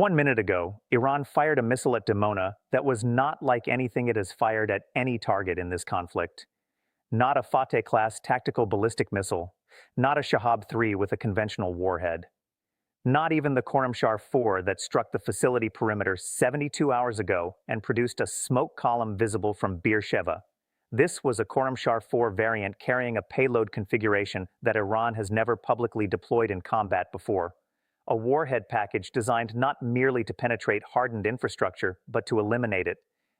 1 minute ago, Iran fired a missile at Dimona that was not like anything it has fired at any target in this conflict. Not a Fateh-class tactical ballistic missile, not a Shahab-3 with a conventional warhead. Not even the Khorramshahr-4 that struck the facility perimeter 72 hours ago and produced a smoke column visible from Beersheba. This was a Khorramshahr-4 variant carrying a payload configuration that Iran has never publicly deployed in combat before. A warhead package designed not merely to penetrate hardened infrastructure, but to eliminate it.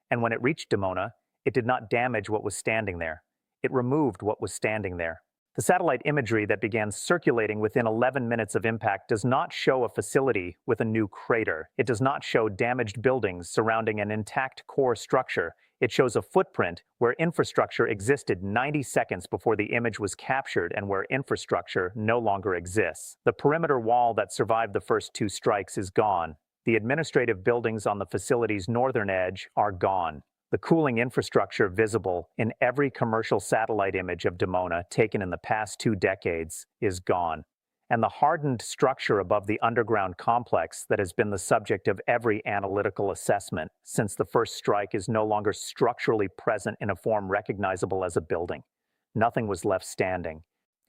And when it reached Dimona, it did not damage what was standing there. It removed what was standing there. The satellite imagery that began circulating within 11 minutes of impact does not show a facility with a new crater. It does not show damaged buildings surrounding an intact core structure. It shows a footprint where infrastructure existed 90 seconds before the image was captured and where infrastructure no longer exists. The perimeter wall that survived the first two strikes is gone. The administrative buildings on the facility's northern edge are gone. The cooling infrastructure visible in every commercial satellite image of Dimona taken in the past 2 decades is gone. And the hardened structure above the underground complex that has been the subject of every analytical assessment since the first strike is no longer structurally present in a form recognizable as a building. Nothing was left standing.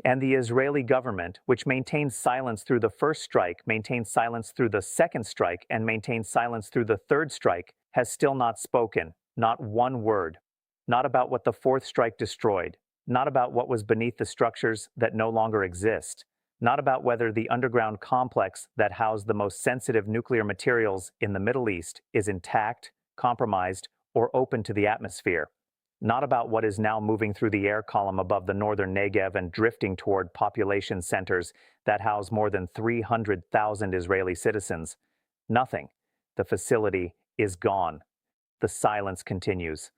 And the Israeli government, which maintained silence through the first strike, maintained silence through the second strike, and maintained silence through the third strike, has still not spoken. Not one word. Not about what the fourth strike destroyed. Not about what was beneath the structures that no longer exist. Not about whether the underground complex that housed the most sensitive nuclear materials in the Middle East is intact, compromised, or open to the atmosphere. Not about what is now moving through the air column above the northern Negev and drifting toward population centers that house more than 300,000 Israeli citizens. Nothing. The facility is gone. The silence continues.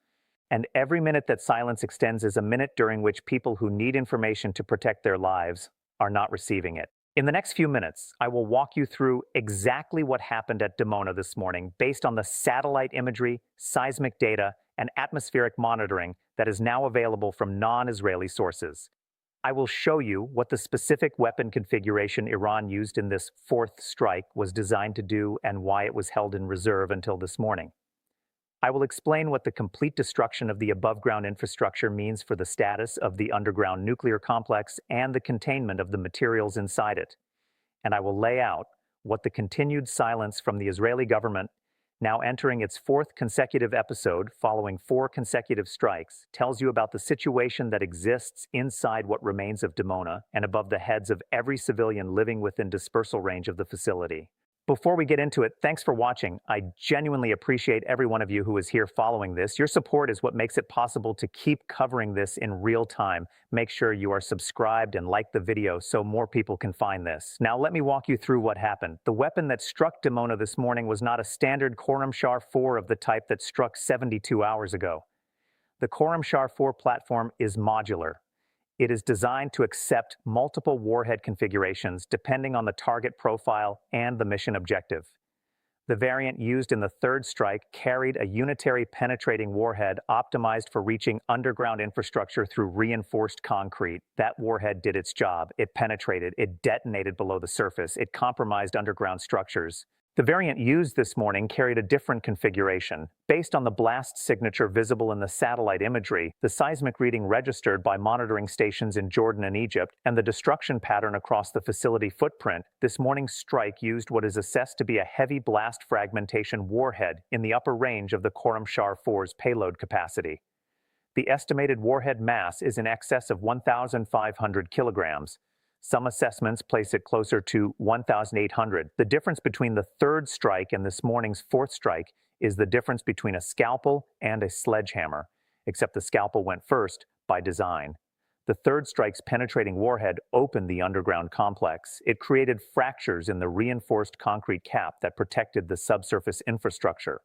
And every minute that silence extends is a minute during which people who need information to protect their lives are not receiving it. In the next few minutes, I will walk you through exactly what happened at Dimona this morning based on the satellite imagery, seismic data, and atmospheric monitoring that is now available from non-Israeli sources. I will show you what the specific weapon configuration Iran used in this fourth strike was designed to do and why it was held in reserve until this morning. I will explain what the complete destruction of the above-ground infrastructure means for the status of the underground nuclear complex and the containment of the materials inside it. And I will lay out what the continued silence from the Israeli government, now entering its fourth consecutive episode following 4 consecutive strikes, tells you about the situation that exists inside what remains of Dimona and above the heads of every civilian living within dispersal range of the facility. Before we get into it, thanks for watching. I genuinely appreciate every one of you who is here following this. Your support is what makes it possible to keep covering this in real time. Make sure you are subscribed and like the video so more people can find this. Now let me walk you through what happened. The weapon that struck Dimona this morning was not a standard Khorramshahr-4 of the type that struck 72 hours ago. The Khorramshahr-4 platform is modular. It is designed to accept multiple warhead configurations depending on the target profile and the mission objective. The variant used in the third strike carried a unitary penetrating warhead optimized for reaching underground infrastructure through reinforced concrete. That warhead did its job. It penetrated. It detonated below the surface. It compromised underground structures. The variant used this morning carried a different configuration. Based on the blast signature visible in the satellite imagery, the seismic reading registered by monitoring stations in Jordan and Egypt, and the destruction pattern across the facility footprint, this morning's strike used what is assessed to be a heavy blast fragmentation warhead in the upper range of the Khorramshahr-4's payload capacity. The estimated warhead mass is in excess of 1,500 kilograms. Some assessments place it closer to 1,800. The difference between the third strike and this morning's fourth strike is the difference between a scalpel and a sledgehammer, except the scalpel went first by design. The third strike's penetrating warhead opened the underground complex. It created fractures in the reinforced concrete cap that protected the subsurface infrastructure.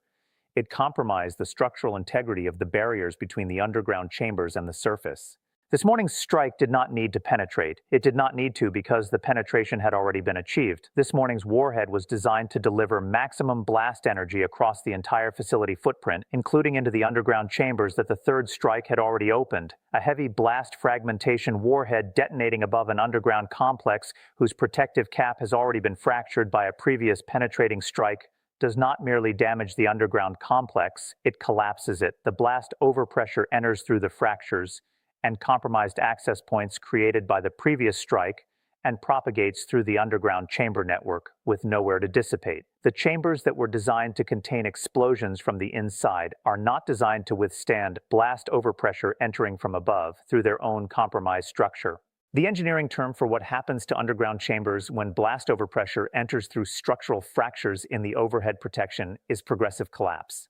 It compromised the structural integrity of the barriers between the underground chambers and the surface. This morning's strike did not need to penetrate. It did not need to because the penetration had already been achieved. This morning's warhead was designed to deliver maximum blast energy across the entire facility footprint, including into the underground chambers that the third strike had already opened. A heavy blast fragmentation warhead detonating above an underground complex whose protective cap has already been fractured by a previous penetrating strike does not merely damage the underground complex, it collapses it. The blast overpressure enters through the fractures and compromised access points created by the previous strike and propagates through the underground chamber network with nowhere to dissipate. The chambers that were designed to contain explosions from the inside are not designed to withstand blast overpressure entering from above through their own compromised structure. The engineering term for what happens to underground chambers when blast overpressure enters through structural fractures in the overhead protection is progressive collapse.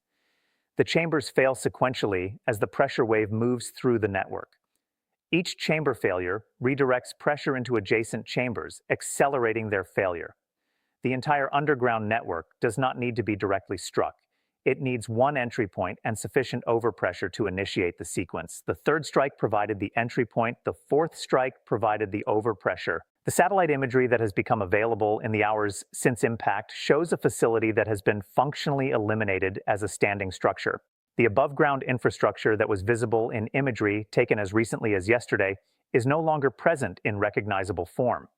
The chambers fail sequentially as the pressure wave moves through the network. Each chamber failure redirects pressure into adjacent chambers, accelerating their failure. The entire underground network does not need to be directly struck. It needs one entry point and sufficient overpressure to initiate the sequence. The third strike provided the entry point, the fourth strike provided the overpressure. The satellite imagery that has become available in the hours since impact shows a facility that has been functionally eliminated as a standing structure. The above-ground infrastructure that was visible in imagery taken as recently as yesterday is no longer present in recognizable form.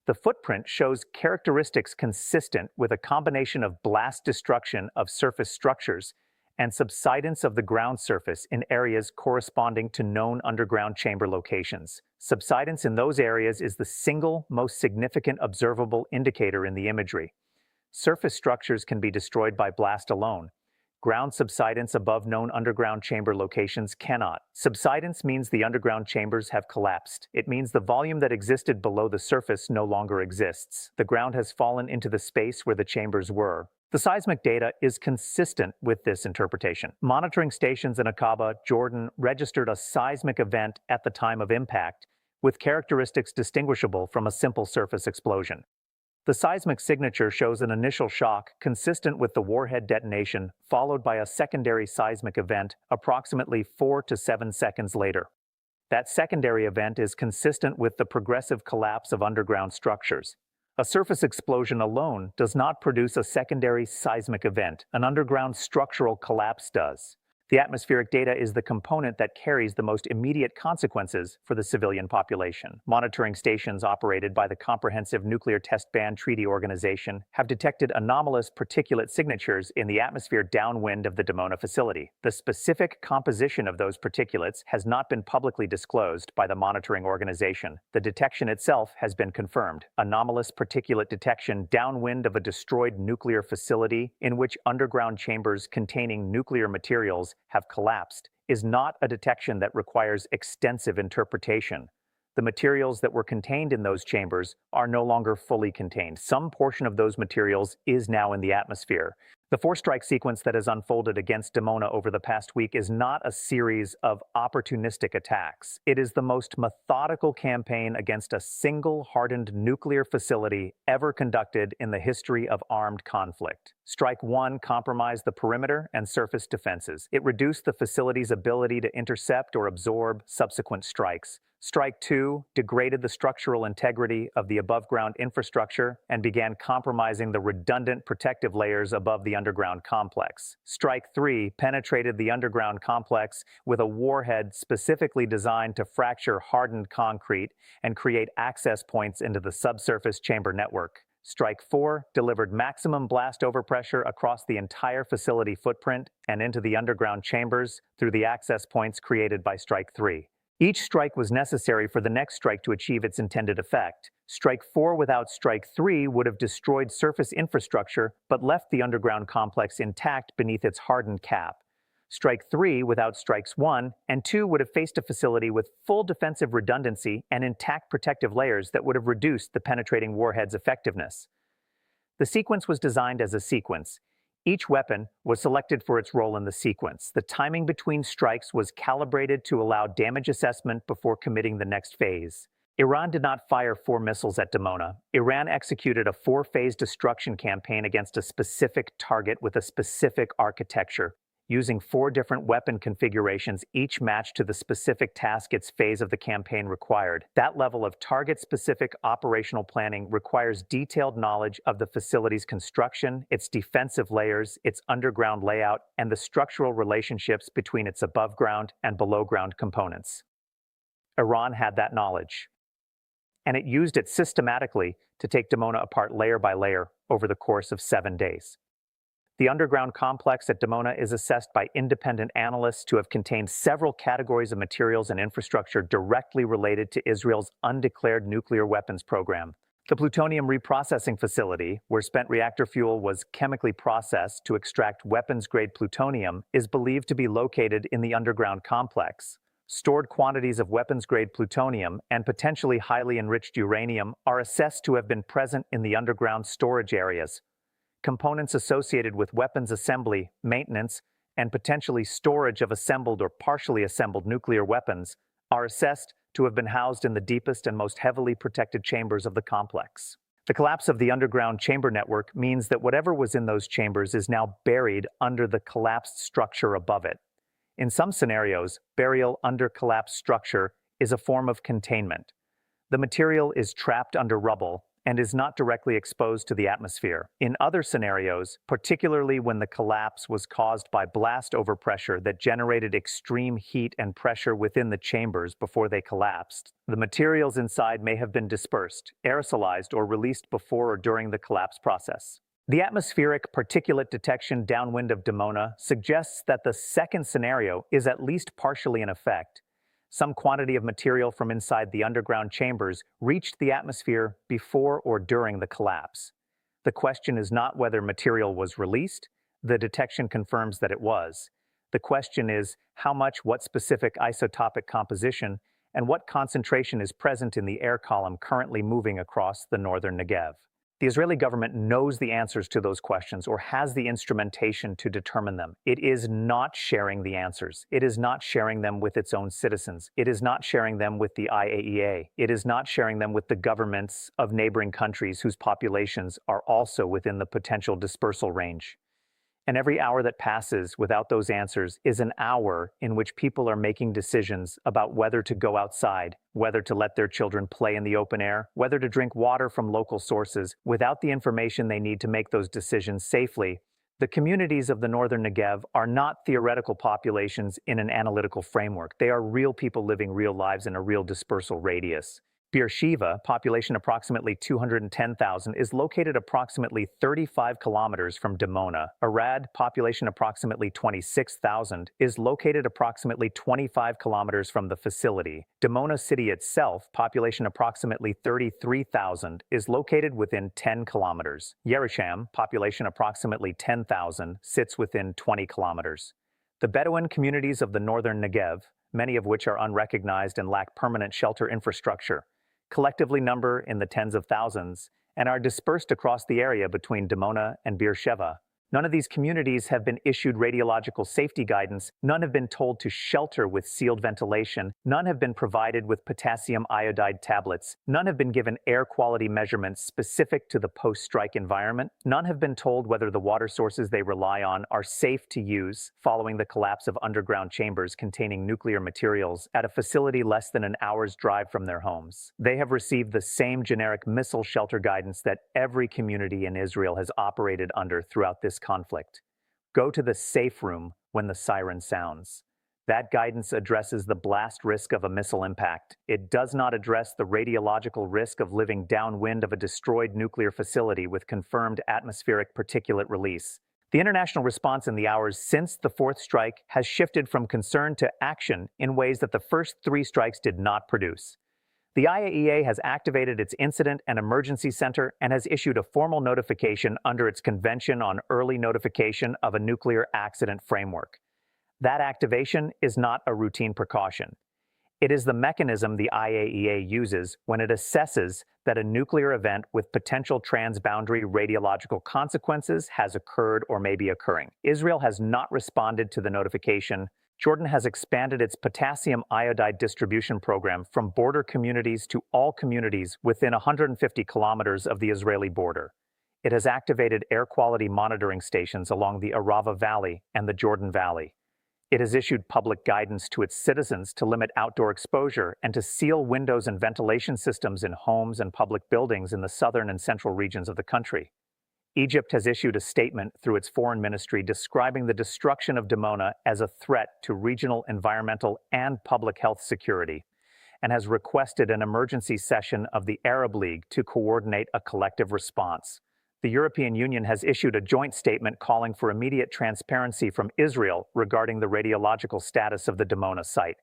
The footprint shows characteristics consistent with a combination of blast destruction of surface structures and subsidence of the ground surface in areas corresponding to known underground chamber locations. Subsidence in those areas is the single most significant observable indicator in the imagery. Surface structures can be destroyed by blast alone. Ground subsidence above known underground chamber locations cannot. Subsidence means the underground chambers have collapsed. It means the volume that existed below the surface no longer exists. The ground has fallen into the space where the chambers were. The seismic data is consistent with this interpretation. Monitoring stations in Aqaba, Jordan, registered a seismic event at the time of impact, with characteristics distinguishable from a simple surface explosion. The seismic signature shows an initial shock consistent with the warhead detonation, followed by a secondary seismic event approximately 4 to 7 seconds later. That secondary event is consistent with the progressive collapse of underground structures. A surface explosion alone does not produce a secondary seismic event. An underground structural collapse does. The atmospheric data is the component that carries the most immediate consequences for the civilian population. Monitoring stations operated by the Comprehensive Nuclear Test Ban Treaty Organization have detected anomalous particulate signatures in the atmosphere downwind of the Dimona facility. The specific composition of those particulates has not been publicly disclosed by the monitoring organization. The detection itself has been confirmed. Anomalous particulate detection downwind of a destroyed nuclear facility in which underground chambers containing nuclear materials have collapsed is not a detection that requires extensive interpretation. The materials that were contained in those chambers are no longer fully contained. Some portion of those materials is now in the atmosphere. The four-strike sequence that has unfolded against Dimona over the past week is not a series of opportunistic attacks. It is the most methodical campaign against a single hardened nuclear facility ever conducted in the history of armed conflict. Strike 1 compromised the perimeter and surface defenses. It reduced the facility's ability to intercept or absorb subsequent strikes. Strike 2 degraded the structural integrity of the above-ground infrastructure and began compromising the redundant protective layers above the underground complex. Strike 3 penetrated the underground complex with a warhead specifically designed to fracture hardened concrete and create access points into the subsurface chamber network. Strike 4 delivered maximum blast overpressure across the entire facility footprint and into the underground chambers through the access points created by Strike 3. Each strike was necessary for the next strike to achieve its intended effect. Strike 4 without Strike 3 would have destroyed surface infrastructure but left the underground complex intact beneath its hardened cap. Strike 3 without Strikes 1 and 2 would have faced a facility with full defensive redundancy and intact protective layers that would have reduced the penetrating warhead's effectiveness. The sequence was designed as a sequence. Each weapon was selected for its role in the sequence. The timing between strikes was calibrated to allow damage assessment before committing the next phase. Iran did not fire 4 missiles at Dimona. Iran executed a 4-phase destruction campaign against a specific target with a specific architecture, using 4 different weapon configurations, each matched to the specific task its phase of the campaign required. That level of target-specific operational planning requires detailed knowledge of the facility's construction, its defensive layers, its underground layout, and the structural relationships between its above-ground and below-ground components. Iran had that knowledge, and it used it systematically to take Dimona apart layer by layer over the course of 7 days. The underground complex at Dimona is assessed by independent analysts to have contained several categories of materials and infrastructure directly related to Israel's undeclared nuclear weapons program. The plutonium reprocessing facility, where spent reactor fuel was chemically processed to extract weapons-grade plutonium, is believed to be located in the underground complex. Stored quantities of weapons-grade plutonium and potentially highly enriched uranium are assessed to have been present in the underground storage areas. Components associated with weapons assembly, maintenance, and potentially storage of assembled or partially assembled nuclear weapons are assessed to have been housed in the deepest and most heavily protected chambers of the complex. The collapse of the underground chamber network means that whatever was in those chambers is now buried under the collapsed structure above it. In some scenarios, burial under collapsed structure is a form of containment. The material is trapped under rubble and is not directly exposed to the atmosphere. In other scenarios, particularly when the collapse was caused by blast overpressure that generated extreme heat and pressure within the chambers before they collapsed, the materials inside may have been dispersed, aerosolized, or released before or during the collapse process. The atmospheric particulate detection downwind of Dimona suggests that the second scenario is at least partially in effect. Some quantity of material from inside the underground chambers reached the atmosphere before or during the collapse. The question is not whether material was released. The detection confirms that it was. The question is how much, what specific isotopic composition, and what concentration is present in the air column currently moving across the northern Negev. The Israeli government knows the answers to those questions or has the instrumentation to determine them. It is not sharing the answers. It is not sharing them with its own citizens. It is not sharing them with the IAEA. It is not sharing them with the governments of neighboring countries whose populations are also within the potential dispersal range. And every hour that passes without those answers is an hour in which people are making decisions about whether to go outside, whether to let their children play in the open air, whether to drink water from local sources. Without the information they need to make those decisions safely, the communities of the northern Negev are not theoretical populations in an analytical framework. They are real people living real lives in a real dispersal radius. Beersheba, population approximately 210,000, is located approximately 35 kilometers from Dimona. Arad, population approximately 26,000, is located approximately 25 kilometers from the facility. Dimona city itself, population approximately 33,000, is located within 10 kilometers. Yerusham, population approximately 10,000, sits within 20 kilometers. The Bedouin communities of the northern Negev, many of which are unrecognized and lack permanent shelter infrastructure, collectively number in the tens of thousands and are dispersed across the area between Dimona and Beersheba. None of these communities have been issued radiological safety guidance. None have been told to shelter with sealed ventilation. None have been provided with potassium iodide tablets. None have been given air quality measurements specific to the post-strike environment. None have been told whether the water sources they rely on are safe to use following the collapse of underground chambers containing nuclear materials at a facility less than an hour's drive from their homes. They have received the same generic missile shelter guidance that every community in Israel has operated under throughout this conflict. Go to the safe room when the siren sounds. That guidance addresses the blast risk of a missile impact. It does not address the radiological risk of living downwind of a destroyed nuclear facility with confirmed atmospheric particulate release. The international response in the hours since the fourth strike has shifted from concern to action in ways that the first three strikes did not produce. The IAEA has activated its Incident and Emergency Center and has issued a formal notification under its Convention on Early Notification of a Nuclear Accident Framework. That activation is not a routine precaution. It is the mechanism the IAEA uses when it assesses that a nuclear event with potential transboundary radiological consequences has occurred or may be occurring. Israel has not responded to the notification. Jordan has expanded its potassium iodide distribution program from border communities to all communities within 150 kilometers of the Israeli border. It has activated air quality monitoring stations along the Arava Valley and the Jordan Valley. It has issued public guidance to its citizens to limit outdoor exposure and to seal windows and ventilation systems in homes and public buildings in the southern and central regions of the country. Egypt has issued a statement through its foreign ministry describing the destruction of Dimona as a threat to regional environmental and public health security, and has requested an emergency session of the Arab League to coordinate a collective response. The European Union has issued a joint statement calling for immediate transparency from Israel regarding the radiological status of the Dimona site,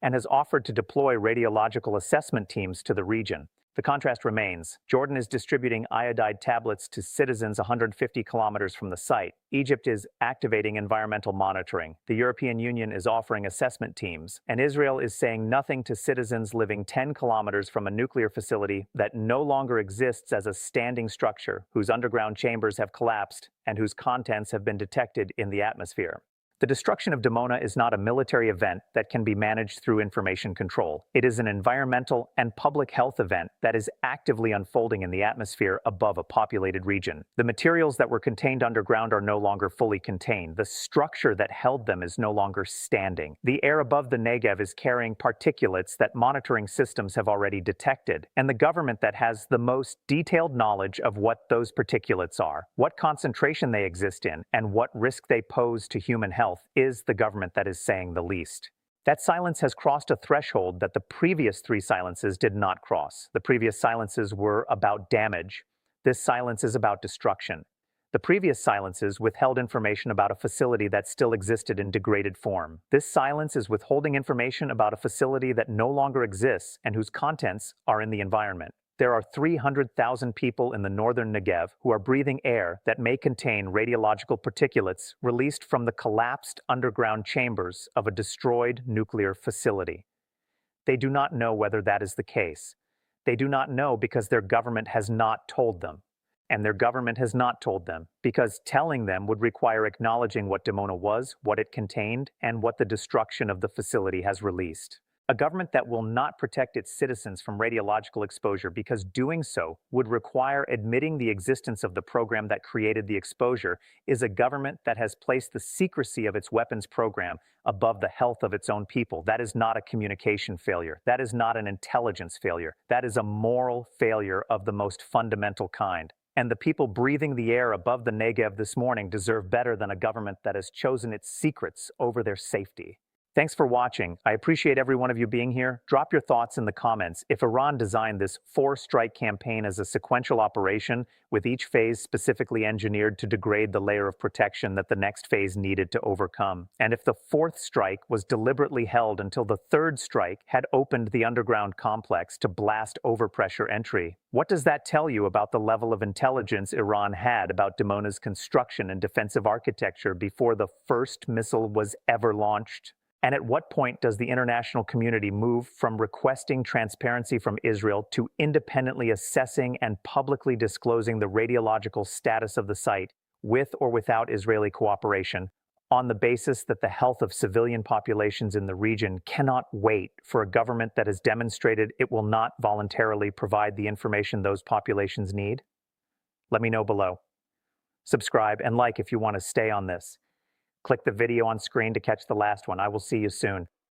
and has offered to deploy radiological assessment teams to the region. The contrast remains. Jordan is distributing iodide tablets to citizens 150 kilometers from the site. Egypt is activating environmental monitoring. The European Union is offering assessment teams. And Israel is saying nothing to citizens living 10 kilometers from a nuclear facility that no longer exists as a standing structure, whose underground chambers have collapsed and whose contents have been detected in the atmosphere. The destruction of Dimona is not a military event that can be managed through information control. It is an environmental and public health event that is actively unfolding in the atmosphere above a populated region. The materials that were contained underground are no longer fully contained. The structure that held them is no longer standing. The air above the Negev is carrying particulates that monitoring systems have already detected, and the government that has the most detailed knowledge of what those particulates are, what concentration they exist in, and what risk they pose to human health is the government that is saying the least. That silence has crossed a threshold that the previous three silences did not cross. The previous silences were about damage. This silence is about destruction. The previous silences withheld information about a facility that still existed in degraded form. This silence is withholding information about a facility that no longer exists and whose contents are in the environment. There are 300,000 people in the northern Negev who are breathing air that may contain radiological particulates released from the collapsed underground chambers of a destroyed nuclear facility. They do not know whether that is the case. They do not know because their government has not told them. And their government has not told them because telling them would require acknowledging what Dimona was, what it contained, and what the destruction of the facility has released. A government that will not protect its citizens from radiological exposure because doing so would require admitting the existence of the program that created the exposure is a government that has placed the secrecy of its weapons program above the health of its own people. That is not a communication failure. That is not an intelligence failure. That is a moral failure of the most fundamental kind. And the people breathing the air above the Negev this morning deserve better than a government that has chosen its secrets over their safety. Thanks for watching. I appreciate every one of you being here. Drop your thoughts in the comments. If Iran designed this four-strike campaign as a sequential operation, with each phase specifically engineered to degrade the layer of protection that the next phase needed to overcome, and if the fourth strike was deliberately held until the third strike had opened the underground complex to blast overpressure entry, what does that tell you about the level of intelligence Iran had about Dimona's construction and defensive architecture before the first missile was ever launched? And at what point does the international community move from requesting transparency from Israel to independently assessing and publicly disclosing the radiological status of the site, with or without Israeli cooperation, on the basis that the health of civilian populations in the region cannot wait for a government that has demonstrated it will not voluntarily provide the information those populations need? Let me know below. Subscribe and like if you want to stay on this. Click the video on screen to catch the last one. I will see you soon.